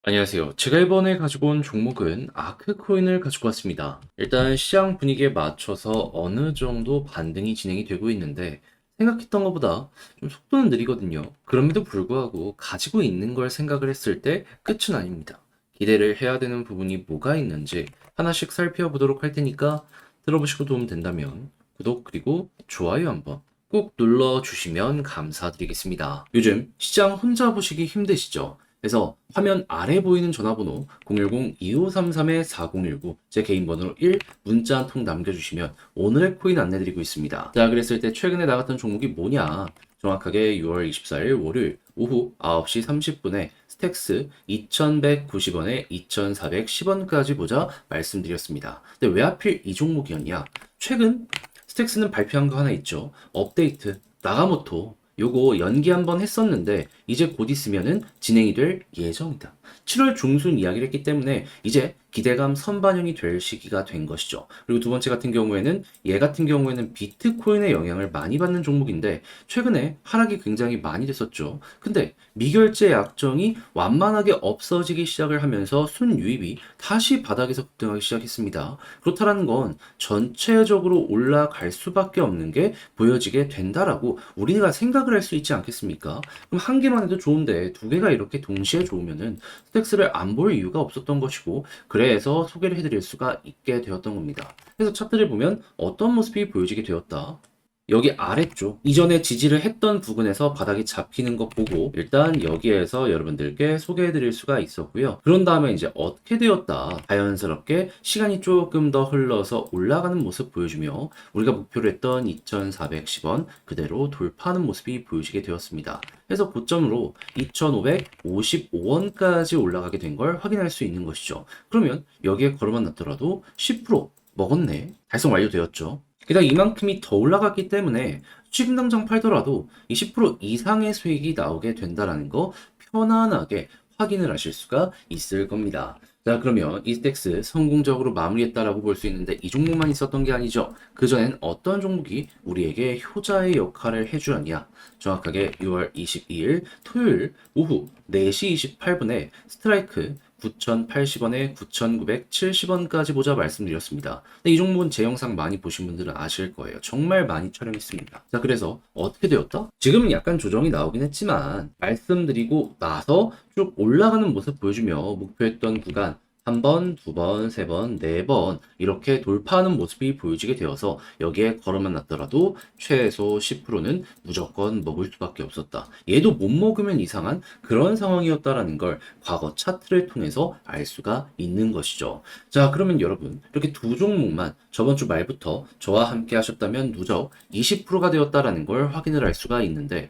안녕하세요. 제가 이번에 가지고 온 종목은 아크코인을 가지고 왔습니다. 일단 시장 분위기에 맞춰서 어느 정도 반등이 진행이 되고 있는데 생각했던 것보다 좀 속도는 느리거든요. 그럼에도 불구하고 가지고 있는 걸 생각을 했을 때 끝은 아닙니다. 기대를 해야 되는 부분이 뭐가 있는지 하나씩 살펴보도록 할 테니까 들어보시고 도움 된다면 구독 그리고 좋아요 한번 꼭 눌러주시면 감사드리겠습니다. 요즘 시장 혼자 보시기 힘드시죠? 그래서 화면 아래 보이는 전화번호 010-2533-4019 제 개인 번호로 1 문자 한 통 남겨주시면 오늘의 코인 안내드리고 있습니다. 자, 그랬을 때 최근에 나갔던 종목이 뭐냐? 정확하게 6월 24일 월요일 오후 9시 30분에 스택스 2190원에 2410원까지 보자 말씀드렸습니다. 근데 왜 하필 이 종목이었냐? 최근 스택스는 발표한 거 하나 있죠. 업데이트 나가모토 요거 연기 한번 했었는데 이제 곧 있으면은 진행이 될 예정이다. 7월 중순 이야기를 했기 때문에 이제 기대감 선반영이 될 시기가 된 것이죠. 그리고 두 번째 같은 경우에는 얘 같은 경우에는 비트코인의 영향을 많이 받는 종목인데 최근에 하락이 굉장히 많이 됐었죠. 근데 미결제 약정이 완만하게 없어지기 시작을 하면서 순유입이 다시 바닥에서 급등하기 시작했습니다. 그렇다라는 건 전체적으로 올라갈 수밖에 없는 게 보여지게 된다라고 우리가 생각을 할 수 있지 않겠습니까? 그럼 한 개만 해도 좋은데 두 개가 이렇게 동시에 좋으면은 스택스를 안 볼 이유가 없었던 것이고 그래서 소개를 해드릴 수가 있게 되었던 겁니다. 그래서 차트를 보면 어떤 모습이 보여지게 되었다. 여기 아래쪽 이전에 지지를 했던 부분에서 바닥이 잡히는 거 보고 일단 여기에서 여러분들께 소개해 드릴 수가 있었고요. 그런 다음에 이제 어떻게 되었다 자연스럽게 시간이 조금 더 흘러서 올라가는 모습 보여주며 우리가 목표로 했던 2410원 그대로 돌파하는 모습이 보여지게 되었습니다. 그래서 고점으로 2555원까지 올라가게 된 걸 확인할 수 있는 것이죠. 그러면 여기에 걸어만 놨더라도 10% 먹었네. 달성 완료되었죠. 게다가 이만큼이 더 올라갔기 때문에 지금 당장 팔더라도 이 10% 이상의 수익이 나오게 된다는 거 편안하게 확인을 하실 수가 있을 겁니다. 자, 그러면 이스택스 성공적으로 마무리했다라고 볼 수 있는데 이 종목만 있었던 게 아니죠. 그전엔 어떤 종목이 우리에게 효자의 역할을 해주었냐. 정확하게 6월 22일 토요일 오후 4시 28분에 스트라이크 9,080원에 9,970원까지 보자 말씀드렸습니다. 근데 이 종목은 제 영상 많이 보신 분들은 아실 거예요. 정말 많이 촬영했습니다. 자, 그래서 어떻게 되었다? 지금은 약간 조정이 나오긴 했지만 말씀드리고 나서 쭉 올라가는 모습 보여주며 목표했던 구간 한 번, 두 번, 세 번, 네 번 이렇게 돌파하는 모습이 보여지게 되어서 여기에 걸어만 놨더라도 최소 10%는 무조건 먹을 수밖에 없었다. 얘도 못 먹으면 이상한 그런 상황이었다라는 걸 과거 차트를 통해서 알 수가 있는 것이죠. 자, 그러면 여러분 이렇게 두 종목만 저번 주 말부터 저와 함께 하셨다면 누적 20%가 되었다라는 걸 확인을 할 수가 있는데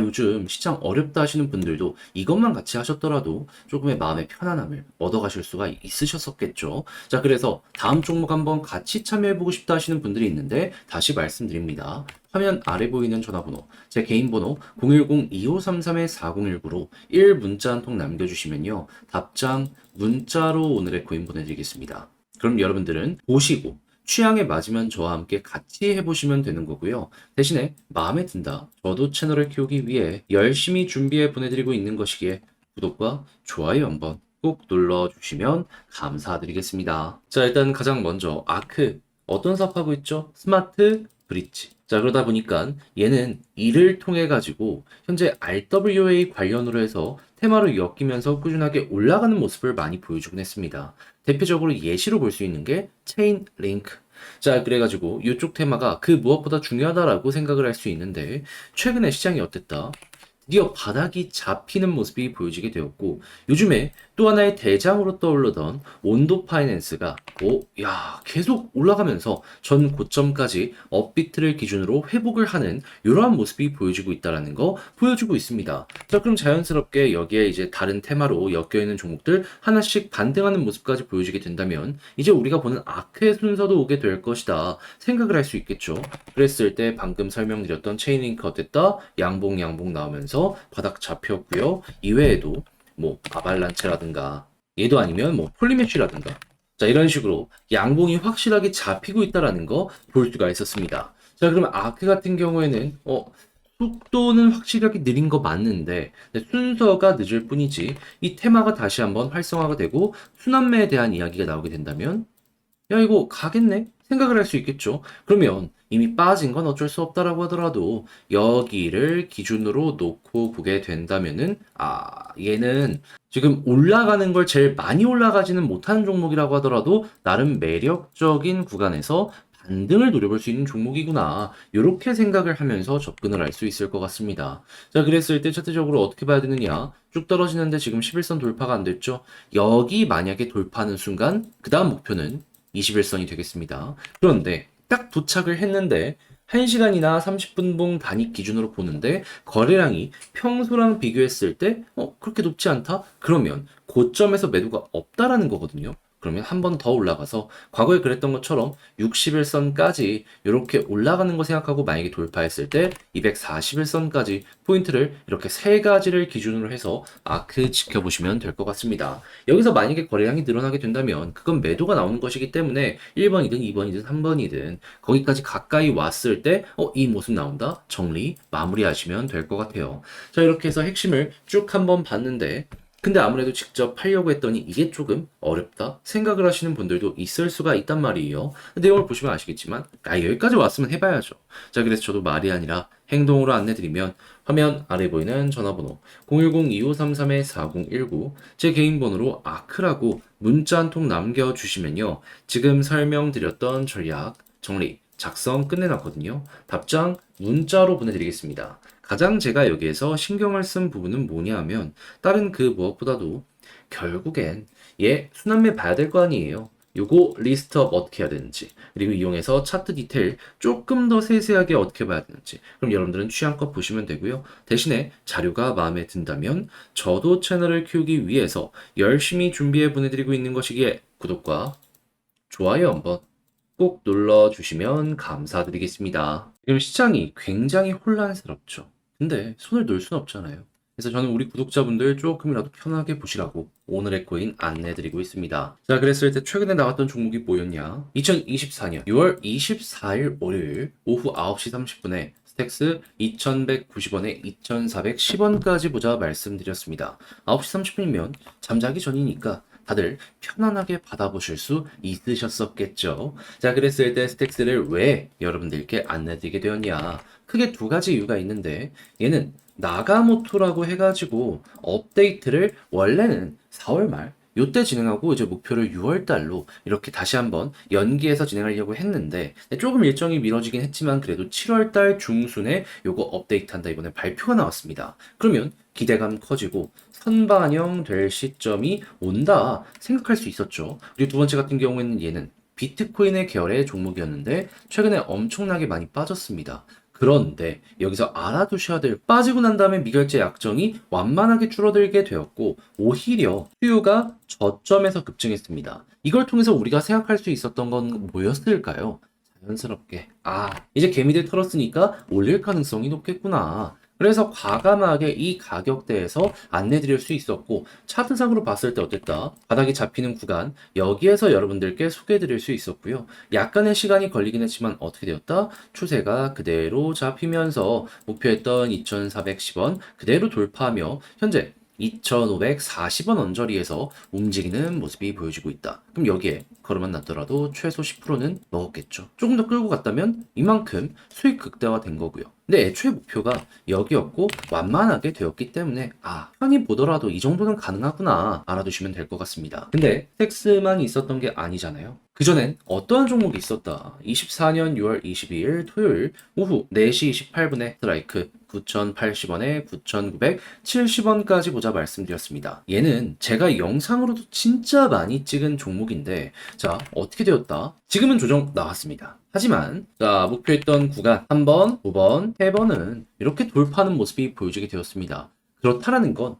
요즘 시장 어렵다 하시는 분들도 이것만 같이 하셨더라도 조금의 마음의 편안함을 얻어가실 수가 있으셨었겠죠. 자, 그래서 다음 종목 한번 같이 참여해보고 싶다 하시는 분들이 있는데 다시 말씀드립니다. 화면 아래 보이는 전화번호, 제 개인 번호 010-2533-4019로 1 문자 한 통 남겨주시면요. 답장 문자로 오늘의 코인 보내드리겠습니다. 그럼 여러분들은 보시고 취향에 맞으면 저와 함께 같이 해보시면 되는 거고요. 대신에 마음에 든다. 저도 채널을 키우기 위해 열심히 준비해 보내드리고 있는 것이기에 구독과 좋아요 한번 꼭 눌러주시면 감사드리겠습니다. 자, 일단 가장 먼저 아크 어떤 사업하고 있죠? 스마트 브릿지. 자, 그러다 보니까 얘는 이를 통해 가지고 현재 RWA 관련으로 해서 테마로 엮이면서 꾸준하게 올라가는 모습을 많이 보여주곤 했습니다. 대표적으로 예시로 볼 수 있는 게 체인 링크. 자, 그래가지고 이쪽 테마가 그 무엇보다 중요하다라고 생각을 할 수 있는데 최근에 시장이 어땠다? 드디어 바닥이 잡히는 모습이 보여지게 되었고 요즘에 또 하나의 대장으로 떠오르던 온도 파이낸스가 계속 올라가면서 전 고점까지 업비트를 기준으로 회복을 하는 이러한 모습이 보여지고 있다는 거 보여주고 있습니다. 자, 그럼 자연스럽게 여기에 이제 다른 테마로 엮여있는 종목들 하나씩 반등하는 모습까지 보여지게 된다면 이제 우리가 보는 아크의 순서도 오게 될 것이다 생각을 할 수 있겠죠. 그랬을 때 방금 설명드렸던 체인링크 어땠다? 양봉 나오면서 바닥 잡혔고요. 이외에도 뭐 아발란체라든가 얘도 아니면 뭐 폴리메쉬라든가 자, 이런 식으로 양봉이 확실하게 잡히고 있다라는 거 볼 수가 있었습니다. 자, 그러면 아크 같은 경우에는 속도는 확실하게 느린 거 맞는데 순서가 늦을 뿐이지 이 테마가 다시 한번 활성화가 되고 순환매에 대한 이야기가 나오게 된다면 야, 이거 가겠네? 생각을 할 수 있겠죠. 그러면 이미 빠진 건 어쩔 수 없다라고 하더라도 여기를 기준으로 놓고 보게 된다면은 얘는 지금 올라가는 걸 제일 많이 올라가지는 못하는 종목이라고 하더라도 나름 매력적인 구간에서 반등을 노려볼 수 있는 종목이구나. 이렇게 생각을 하면서 접근을 할 수 있을 것 같습니다. 자, 그랬을 때 차트적으로 어떻게 봐야 되느냐? 쭉 떨어지는데 지금 11선 돌파가 안 됐죠? 여기 만약에 돌파하는 순간 그 다음 목표는 21선이 되겠습니다. 그런데 딱 도착을 했는데 1시간이나 30분 봉 단위 기준으로 보는데 거래량이 평소랑 비교했을 때 그렇게 높지 않다? 그러면 고점에서 매도가 없다라는 거거든요. 그러면 한 번 더 올라가서 과거에 그랬던 것처럼 61선까지 이렇게 올라가는 거 생각하고 만약에 돌파했을 때 241선까지 포인트를 이렇게 세 가지를 기준으로 해서 지켜보시면 될 것 같습니다. 여기서 만약에 거래량이 늘어나게 된다면 그건 매도가 나오는 것이기 때문에 1번이든 2번이든 3번이든 거기까지 가까이 왔을 때 이 모습 나온다? 정리, 마무리하시면 될 것 같아요. 자, 이렇게 해서 핵심을 쭉 한번 봤는데 근데 아무래도 직접 하려고 했더니 이게 조금 어렵다 생각을 하시는 분들도 있을 수가 있단 말이에요. 내용을 보시면 아시겠지만 여기까지 왔으면 해봐야죠. 자, 그래서 저도 말이 아니라 행동으로 안내드리면 화면 아래 보이는 전화번호 010-2533-4019 제 개인 번호로 아크라고 문자 한 통 남겨주시면요. 지금 설명드렸던 전략 정리 작성 끝내놨거든요. 답장 문자로 보내드리겠습니다. 가장 제가 여기에서 신경을 쓴 부분은 뭐냐 하면 다른 그 무엇보다도 결국엔 순환매 봐야 될 거 아니에요. 요거 리스트업 어떻게 해야 되는지 그리고 이용해서 차트 디테일 조금 더 세세하게 어떻게 봐야 되는지 그럼 여러분들은 취향껏 보시면 되고요. 대신에 자료가 마음에 든다면 저도 채널을 키우기 위해서 열심히 준비해 보내드리고 있는 것이기에 구독과 좋아요 한번 꼭 눌러주시면 감사드리겠습니다. 지금 시장이 굉장히 혼란스럽죠. 근데 손을 놓을 수는 없잖아요. 그래서 저는 우리 구독자분들 조금이라도 편하게 보시라고 오늘의 코인 안내해드리고 있습니다. 자, 그랬을 때 최근에 나왔던 종목이 뭐였냐? 2024년 6월 24일 월요일 오후 9시 30분에 스택스 2190원에 2410원까지 보자 말씀드렸습니다. 9시 30분이면 잠자기 전이니까 다들 편안하게 받아보실 수 있으셨었겠죠. 자, 그랬을 때 스택스를 왜 여러분들께 안내드리게 되었냐? 크게 두 가지 이유가 있는데 얘는 나가모토라고 해가지고 업데이트를 원래는 4월 말 요때 진행하고 이제 목표를 6월 달로 이렇게 다시 한번 연기해서 진행하려고 했는데 조금 일정이 미뤄지긴 했지만 그래도 7월 달 중순에 요거 업데이트한다 이번에 발표가 나왔습니다. 그러면 기대감 커지고 선반영될 시점이 온다 생각할 수 있었죠. 그리고 두 번째 같은 경우에는 얘는 비트코인의 계열의 종목이었는데 최근에 엄청나게 많이 빠졌습니다. 그런데 여기서 알아두셔야 될 빠지고 난 다음에 미결제 약정이 완만하게 줄어들게 되었고 오히려 수요가 저점에서 급증했습니다. 이걸 통해서 우리가 생각할 수 있었던 건 뭐였을까요? 자연스럽게 이제 개미들 털었으니까 올릴 가능성이 높겠구나. 그래서 과감하게 이 가격대에서 안내드릴 수 있었고 차트상으로 봤을 때 어땠다? 바닥이 잡히는 구간 여기에서 여러분들께 소개해드릴 수 있었고요. 약간의 시간이 걸리긴 했지만 어떻게 되었다? 추세가 그대로 잡히면서 목표했던 2410원 그대로 돌파하며 현재 2540원 언저리에서 움직이는 모습이 보여지고 있다. 그럼 여기에 걸음만 났더라도 최소 10%는 먹었겠죠. 조금 더 끌고 갔다면 이만큼 수익 극대화된 거고요. 근데 애초에 목표가 여기였고 완만하게 되었기 때문에 편히 보더라도 이 정도는 가능하구나 알아두시면 될 것 같습니다. 근데 텍스만 있었던 게 아니잖아요. 그전엔 어떠한 종목이 있었다. 24년 6월 22일 토요일 오후 4시 28분에 스트라이크 9,080원에 9,970원까지 보자 말씀드렸습니다. 얘는 제가 영상으로도 진짜 많이 찍은 종목인데 자, 어떻게 되었다? 지금은 조정 나왔습니다. 하지만 목표했던 구간 3번, 5번, 3번은 이렇게 돌파하는 모습이 보여지게 되었습니다. 그렇다라는 건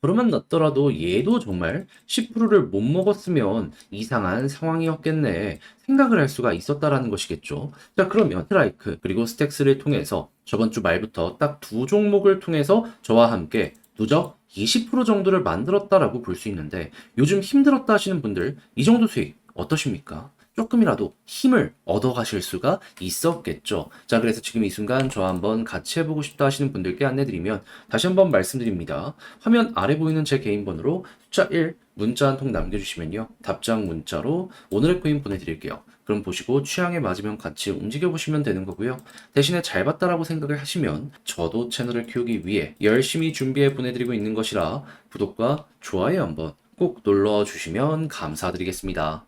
그러면 났더라도 얘도 정말 10%를 못 먹었으면 이상한 상황이었겠네 생각을 할 수가 있었다라는 것이겠죠. 자, 그러면 스트라이크 그리고 스택스를 통해서 저번 주 말부터 딱 두 종목을 통해서 저와 함께 누적 20% 정도를 만들었다라고 볼 수 있는데 요즘 힘들었다 하시는 분들 이 정도 수익 어떠십니까? 조금이라도 힘을 얻어 가실 수가 있었겠죠. 자, 그래서 지금 이 순간 저 한번 같이 해보고 싶다 하시는 분들께 안내드리면 다시 한번 말씀드립니다. 화면 아래 보이는 제 개인 번호로 숫자 1 문자 한 통 남겨주시면요. 답장 문자로 오늘의 코인 보내드릴게요. 그럼 보시고 취향에 맞으면 같이 움직여 보시면 되는 거고요. 대신에 잘 봤다라고 생각을 하시면 저도 채널을 키우기 위해 열심히 준비해 보내드리고 있는 것이라 구독과 좋아요 한번 꼭 눌러 주시면 감사드리겠습니다.